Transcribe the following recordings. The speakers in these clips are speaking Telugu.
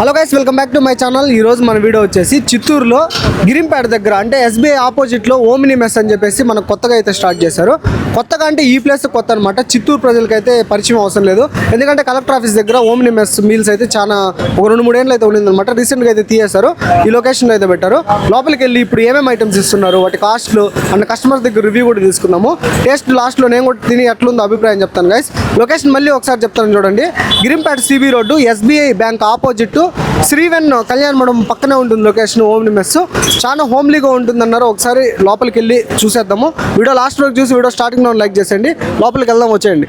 Hello guys, welcome back to my channel. ఈరోజు మన వీడియో వచ్చేసి చిత్తూరులో గిరింపేట దగ్గర అంటే ఎస్బీఐ ఆపోజిట్లో ఓమిని మెస్ అని చెప్పేసి మనకు కొత్తగా అయితే స్టార్ట్ చేశారు. కొత్తగా అంటే ఈ ప్లేస్ కొత్త అనమాట. చిత్తూరు ప్రజలకైతే పరిచయం అవసరం లేదు, ఎందుకంటే కలెక్టర్ ఆఫీస్ దగ్గర ఓమిని మెస్ మీల్స్ అయితే చాలా ఒక 2-3 ఏళ్ళు అయితే ఉండిందనమాట. రీసెంట్గా అయితే తీసేశారు, ఈ లొకేషన్లో అయితే పెట్టారు. లోపలికి వెళ్ళి ఇప్పుడు ఏమేమి ఐటమ్స్ ఇస్తున్నారు, వాటి కాస్ట్లు అండ్ కస్టమర్స్ దగ్గర రివ్యూ కూడా తీసుకున్నాము. టేస్ట్ లాస్ట్లో నేను కూడా తిని ఎట్లుందో అభిప్రాయం చెప్తాను గైస్. లొకేషన్ మళ్ళీ ఒకసారి చెప్తాను చూడండి. Girimpeta CB road, SBI bank opposite, శ్రీవెన్ కళ్యాణ్ మండపం పక్కనే ఉంటుంది లొకేషన్. ఓమిని మెస్ చాలా హోమ్లీగా ఉంటుందన్నారు. ఒకసారి లోపలికి వెళ్ళి చూసేద్దాము. వీడియో లాస్ట్ వరకు చూసి వీడియో స్టార్టింగ్లో లైక్ చేసేయండి. లోపలికి వెళ్దాం, వచ్చేయండి.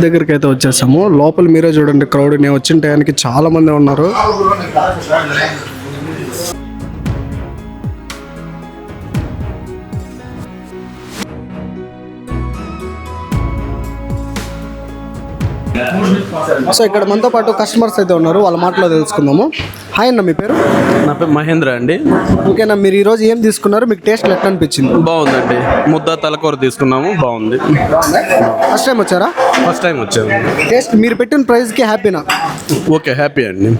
దగ్గరికి అయితే వచ్చేసాము. లోపల మీరే చూడండి, క్రౌడ్. నేను వచ్చిన టైంకి చాలా మంది ఉన్నారు. సో ఇక్కడ మనతో పాటు కస్టమర్స్ అయితే ఉన్నారు, వాళ్ళ మాటలో తెలుసుకుందాము. హాయ్ అన్న, మీ పేరు? నా పేరు మహేంద్ర అండి. ఓకేనా, మీరు ఈరోజు ఏం తీసుకున్నారు, మీకు టేస్ట్ ఎట్లా అనిపించింది? బాగుందండి. ముద్ద తలకూర తీసుకున్నాము, బాగుంది. ఫస్ట్ టైం వచ్చారా? ఫస్ట్ టైం వచ్చాము. టేస్ట్ మీరు పెట్టిన ప్రైస్కి హ్యాపీనా? ఓకే, హ్యాపీ అండి.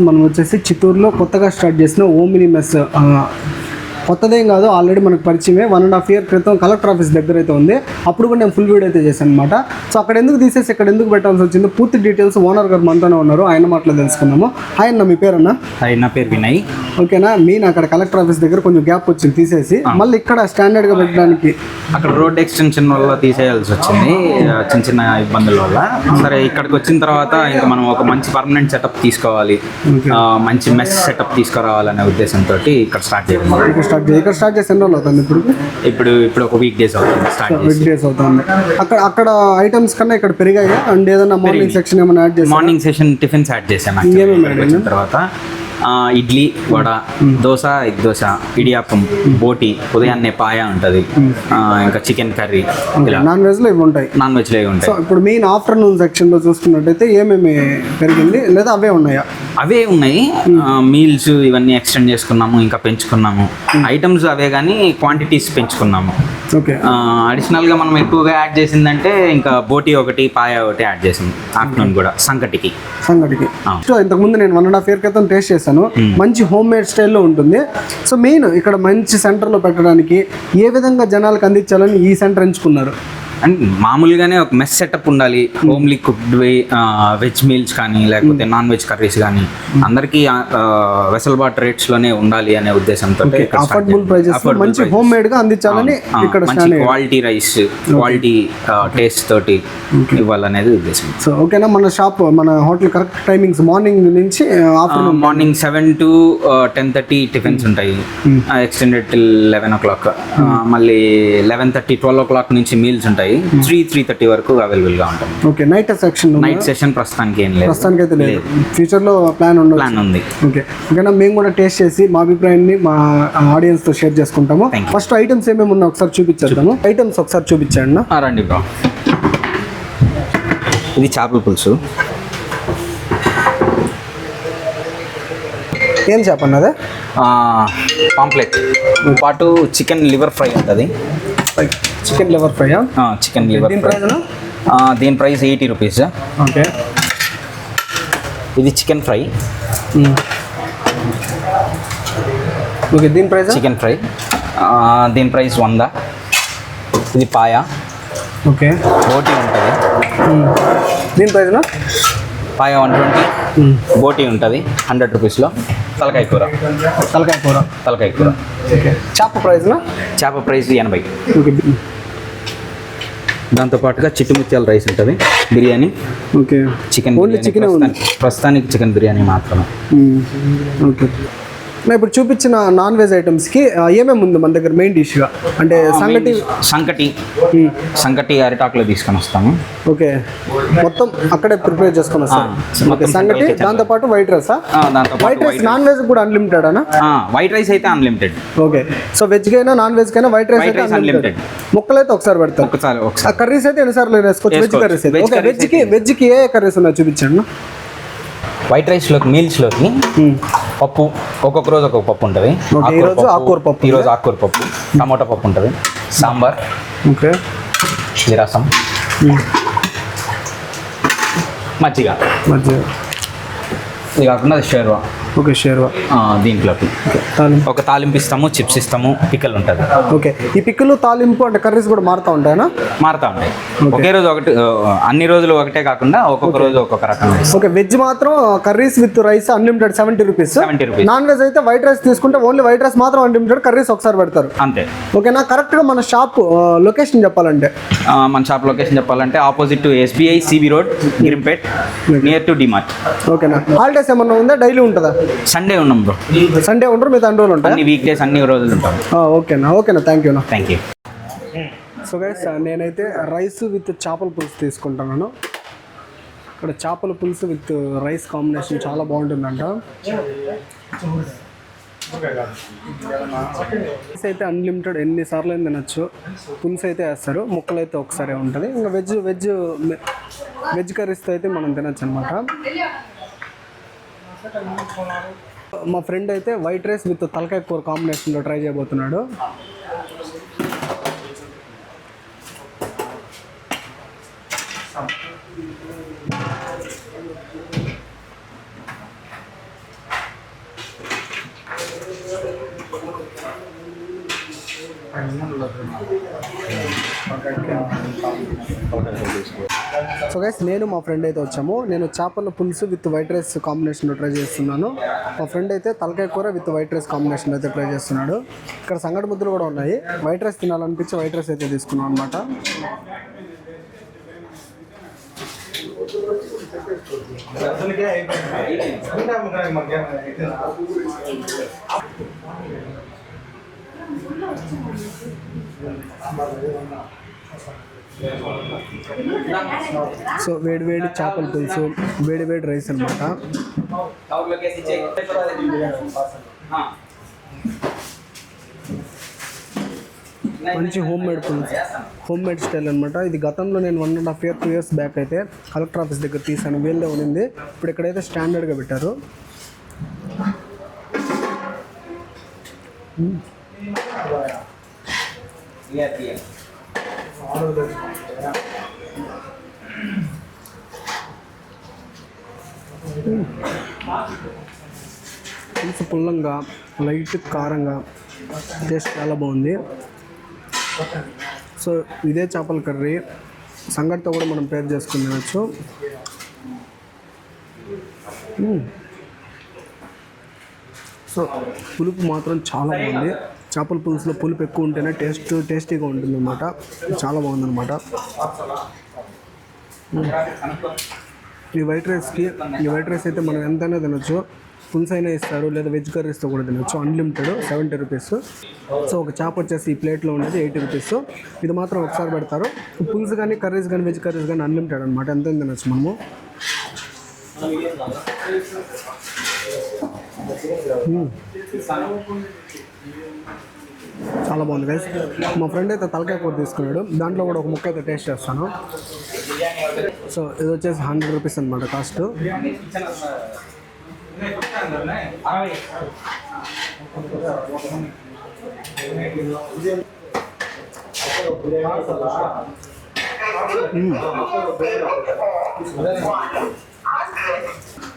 మనం వచ్చేసి చిత్తూరులో కొత్తగా స్టార్ట్ చేసిన ఓమిని మెస్. కొత్తదేం కాదు, ఆల్రెడీ మనకు పరిచయమే. 1.5 year క్రితం కలెక్టర్ ఆఫీస్ దగ్గర అయితే ఉంది. అప్పుడు కూడా నేను ఫుల్ వీడియో అయితే చేశాను అనమాట. సో అక్కడ ఎందుకు తీసేసి ఇక్కడ ఎందుకు పెట్టాల్సి వచ్చిందో పూర్తి డీటెయిల్స్ ఓనర్ గారు మనతోనే ఉన్నారు, ఆయన మాటలో తెలుసుకున్నాము. హాయ్ అన్న, మీ పేరన్నా? హాయ్, నా పేరు వినయ్. ఓకేనా, నేను అక్కడ కలెక్టర్ ఆఫీస్ దగ్గర కొంచెం గ్యాప్ వచ్చింది, తీసేసి మళ్ళీ ఇక్కడ స్టాండర్డ్గా పెట్టడానికి అక్కడ రోడ్ ఎక్స్టెన్షన్ వల్ల తీసేయాల్సి వచ్చింది, చిన్న చిన్న ఇబ్బందుల వల్ల. సరే, ఇక్కడికి వచ్చిన తర్వాత ఇంకా మనం ఒక మంచి పర్మనెంట్ సెటప్ తీసుకోవాలి, మంచి మెస్ సెటప్ తీసుకురావాలనే ఉద్దేశంతో ఇక్కడ స్టార్ట్ చేయాలి. ఇక్కడ స్టార్ట్ చేసి ఎన్ని రోజులు అవుతుంది? ఇప్పుడు ఒక వీక్ డేస్ అవుతుంది. వీక్ డేస్ అవుతుంది. అక్కడ ఐటమ్స్ కన్నా ఇక్కడ పెరిగాయి. అండ్ ఏదైనా మార్నింగ్ సెక్షన్ ఏమైనా యాడ్ చేసి? మార్నింగ్ సెషన్ టిఫిన్స్ యాడ్ చేసాం. తర్వాత ఇడ్లీ, వడ, దోశ, ఎగ్ దోశ, ఇడియాప్పం, బోటి, ఉదయాన్నే పాయ ఉంటుంది, ఇంకా చికెన్ కర్రీ. నాన్ వెజ్లో ఇవి ఉంటాయి. నాన్ వెజ్లో ఇవి ఉంటాయి. సో ఇప్పుడు మెయిన్ ఆఫ్టర్నూన్ సెక్షన్లో చూసుకున్నట్టయితే ఏమేమి పెరిగింది, లేదా అవే ఉన్నాయా? అవే ఉన్నాయి. మీల్స్ ఇవన్నీ ఎక్స్టెండ్ చేసుకున్నాము, ఇంకా పెంచుకున్నాము. ఐటమ్స్ అవే కానీ క్వాంటిటీస్ పెంచుకున్నాము. ఓకే. అడిషనల్గా మనం ఎక్కువగా యాడ్ చేసిందంటే ఇంకా బోటి ఒకటి, పాయ ఒకటి యాడ్ చేసింది. ఆఫ్టర్నూన్ కూడా సంకటికి. సో ఇంతకుముందు నేను 1.5 year క్రితం టేస్ట్ చేశాను. మంచి హోమ్ మేడ్ స్టైల్లో ఉంటుంది. సో మెయిన్ ఇక్కడ మంచి సెంటర్లో పెట్టడానికి ఏ విధంగా జనాలకు అందించాలని ఈ సెంటర్ ఎంచుకున్నారు? అండ్ మామూలుగానే ఒక మెస్ సెటప్ ఉండాలి. హోమ్లీ కుక్డ్ వెజ్ మీల్స్ కానీ లేకపోతే నాన్ వెజ్ కర్రీస్ కానీ అందరికీ వెసల్బాట్ రేట్స్లోనే ఉండాలి అనే ఉద్దేశంతో అఫోర్డబుల్ ప్రైజెస్ మంచి హోమ్ మేడ్ గా అందించాలని ఇక్కడ క్వాలిటీ రైస్, క్వాలిటీ టేస్ట్ తోటి ఇవ్వాలనేది ఉద్దేశం. సో ఓకేనా, మన షాప్, మన హోటల్ కరెక్ట్ టైమింగ్స్ మార్నింగ్ నుంచి ఆఫ్టర్నూన్? మార్నింగ్ 7 to 10:30 టిఫిన్స్ ఉంటాయి, ఎక్స్టెండెడ్ టిల్ 11 o'clock. మళ్ళీ 11:30, 12 o'clock నుంచి మీల్స్ ఉంటాయి. 3:30 వరకు అవైలబుల్ గా ఉంటాం. ఓకే. నైట్ సెషన్ ప్రస్తుతానికి ఏం లేదు, ప్రస్తుతానికి అయితే లేదు. ఫ్యూచర్ లో ప్లాన్ ఉంది. ఓకే. ఓకేనా, మేము కూడా టేస్ట్ చేసి మా అభిప్రాయాన్ని మా ఆడియన్స్ తో షేర్ చేసుకుంటాము. ఫస్ట్ ఐటమ్స్ ఏమేమి ఉన్నా ఒకసారి చూపించేద్దాము. ఐటమ్స్ ఒకసారి చూపించండి. రండి బ్రో. ఇది చేపల పులుసు. ఏం చెప్పండి? అదే పాంప్లెట్ పాటు చికెన్ లివర్ ఫ్రై ఉంటుంది. Chicken liver fry? Chicken liver fry. దీని ప్రైస్ 80 rupees. ఓకే. ఇది చికెన్ ఫ్రై. ఓకే. దీని ప్రైస్? Chicken fry. దీని ప్రైస్ 100. ఇది పాయ. ఓకే. బోటి ఉంటుంది. దీని ప్రైస్? పాయ 120. బోటి ఉంటుంది 100 rupeesలో. తలకాయ కూర. ఓకే. చేప ప్రైస్? చేప ప్రైస్ 80. ఓకే. దాంతోపాటుగా చిట్టుముత్యాల రైస్ ఉంటుంది, బిర్యానీ. ఓకే. చికెన్ ప్రస్తుతానికి చికెన్ బిర్యానీ మాత్రమే. ఓకే. ఇప్పుడు చూపించిన నాన్ వెజ్ ఐటమ్స్కి ఏమేమి ఉంది మన దగ్గర మెయిన్ డిష్గా? అంటే సంకటి అరిటాకులో తీసుకొని వస్తాము. ఓకే. మొత్తం అక్కడే ప్రిపేర్ చేసుకొని వస్తాం. సంగటి, దాంతోపాటు white rice. White rice non veg కూడా అన్లిమిటెడ్ అనా? వైట్ రైస్ అయితే అన్లిమిటెడ్. ఓకే. సో వెజ్ కైనా నాన్ వెజ్ కైనా వైట్ రైస్ అయితే అన్లిమిటెడ్. ముక్కలు అయితే ఒకసారి పెడతాం. కర్రీస్ అయితే ఎన్నిసార్లు వేసుకోవచ్చు? వెజ్ కర్రీస్ అయితే. ఓకే. వెజ్కి ఏ కర్రీస్ ఉన్నాయో చూపించండి. వైట్ రైస్లోకి, మీల్స్లోకి పప్పు, ఒక్కొక్క రోజు ఒక్కొక్క పప్పు ఉంటుంది. Okay, ఈ రోజు ఆకుకూర పప్పు. ఈ రోజు ఆకుకూర పప్పు, టమాటా పప్పు ఉంటుంది, సాంబార్, ఓకే, ఇది రసం, మజ్జిగ, మధ్య ఇది కాకుండా షేర్వా. ఓకే, షేర్వా. దీంట్లోకి తాలింపు. ఒక తాలింపు ఇస్తాము, చిప్స్ ఇస్తాము, పిక్కలు ఉంటుంది. ఓకే, ఈ పిక్కలు తాలింపు అంటే కర్రీస్ కూడా మారుతూ ఉంటాయనా? మారుతా ఉంటాయి. ఒకే రోజు ఒకటి, అన్ని రోజులు ఒకటే కాకుండా ఒక్కొక్క రోజు ఒక్కొక్క రకం. ఓకే, వెజ్ మాత్రం curries with rice unlimited 70 rupees. 70 rupees. Non veg అయితే వైట్ రైస్ తీసుకుంటే ఓన్లీ వైట్ రైస్ మాత్రం అన్లిమిటెడ్, కర్రీస్ ఒకసారి పెడతారు. అంతే. ఓకేనా? కరెక్ట్గా మన షాప్ లొకేషన్ చెప్పాలంటే? మన షాప్ లొకేషన్ చెప్పాలంటే opposite to SBI CB road, Girimpet, near to DMart. ఓకేనా? హాలిడేస్ ఏమన్నా ఉందా? డైలీ ఉంటుందా? సండే ఉన్నాం బ్రో. సండే ఉండరు, మిగతా అన్ని రోజులు ఉంటాయి. అన్ని వీక్ డేస్ అన్ని రోజులు ఉంటాం. ఓకేనా? ఓకేనా, thank you. Thank you. So guys, నేనైతే రైస్ విత్ చేపల పులుసు తీసుకుంటున్నాను. ఇక్కడ చేపల పులుసు విత్ రైస్ కాంబినేషన్ చాలా బాగుంటుందంట. రైస్ అయితే అన్లిమిటెడ్, ఎన్నిసార్లు అయినా తినచ్చు. పులుసు అయితే వేస్తారు, ముక్కలు అయితే ఒకసారి ఉంటుంది. ఇంకా వెజ్ కర్రీస్తో అయితే మనం తినచ్చు అనమాట. మా ఫ్రెండ్ అయితే వైట్ రైస్ విత్ తలకాయ కూర కాంబినేషన్లో ట్రై చేయబోతున్నాడు. సో గైస్, నేను మా ఫ్రెండ్ అయితే వచ్చాము. నేను చేపల పులుసు విత్ వైట్ రైస్ కాంబినేషన్లో ట్రై చేస్తున్నాను. మా ఫ్రెండ్ అయితే తలకాయ కూర విత్ వైట్ రైస్ కాంబినేషన్లో అయితే ట్రై చేస్తున్నాడు. ఇక్కడ సంగటి ముద్దలు కూడా ఉన్నాయి. వైట్ రైస్ తినాలనిపించి వైట్ రైస్ అయితే తీసుకున్నాం అనమాట. సో వేడి చేపల పులుసు, వేడి రైస్ అనమాట. మంచి హోమ్ మేడ్ పులుసు, హోమ్ మేడ్ స్టైల్ అనమాట. ఇది గతంలో నేను 1.5 years 2 years బ్యాక్ అయితే కలెక్టర్ ఆఫీస్ దగ్గర తీసాను. వీళ్ళే ఉన్నింది. ఇప్పుడు ఇక్కడైతే స్టాండర్డ్గా పెట్టారు. పులుసు పుల్లంగా, లైట్ కారంగా, టేస్ట్ చాలా బాగుంది. సో ఇదే చేపల కర్రీ సంగటితో కూడా మనం పేర్ చేసుకుని తినచ్చు. సో పులుపు మాత్రం చాలా బాగుంది. చేపల పులుసులో పులుపు ఎక్కువ ఉంటేనే టేస్టీగా ఉంటుంది అన్నమాట. చాలా బాగుందన్నమాట. ఈ వైట్ రైస్ అయితే మనం ఎంతైనా తినచ్చు. పులుసు అయినా ఇస్తారు, లేదా వెజ్ కర్రీస్తో కూడా తినచ్చు. Unlimited 70 rupees. సో ఒక చేప వచ్చేసి ఈ ప్లేట్లో ఉండేది 80 రూపీస్. ఇది మాత్రం ఒకసారి పెడతారు. పులుసు కానీ కర్రీస్ కానీ వెజ్ కర్రీస్ కానీ అన్లిమిటెడ్ అనమాట. ఎంత తినచ్చు మనము. చాలా బాగుంది గైస్. మా ఫ్రెండ్ అయితే తలకాయ కూర తీసుకున్నాడు. దాంట్లో కూడా ఒక ముక్క అయితే టేస్ట్ చేస్తాను. సో ఇది వచ్చేసి 100 రూపీస్ అనమాట కాస్ట్.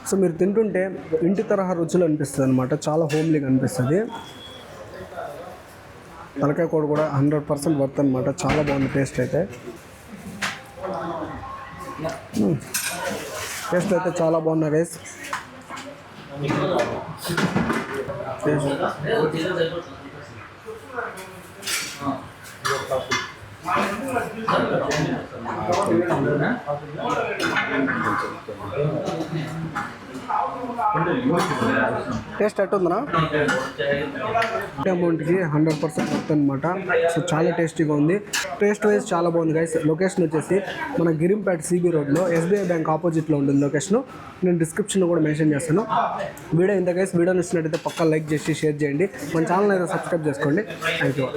సో మీరు తింటుంటే ఇంటి తరహా రుచులు అనిపిస్తుంది అనమాట. చాలా హోమ్లీగా అనిపిస్తుంది. తలకాయ కూర కూడా 100% వర్త్ అనమాట. చాలా బాగుంది టేస్ట్ అయితే. టేస్ట్ అయితే చాలా బాగున్నా గైస్. టేస్ట్ ఎట్టుందనా? అమౌంట్కి 100% వర్త్ అనమాట. సో చాలా టేస్టీగా ఉంది. టేస్ట్ వైజ్ చాలా బాగుంది గైస్. లొకేషన్ వచ్చేసి మన గిరింపేట CB రోడ్లో SBI బ్యాంక్ ఆపోజిట్లో ఉంటుంది లొకేషన్. నేను డిస్క్రిప్షన్లో కూడా మెన్షన్ చేస్తాను. వీడియో ఇంత గైస్. వీడియో నచ్చినట్టయితే పక్కా లైక్ చేసి షేర్ చేయండి. మన ఛానల్ అయితే సబ్స్క్రైబ్ చేసుకోండి. Thank you.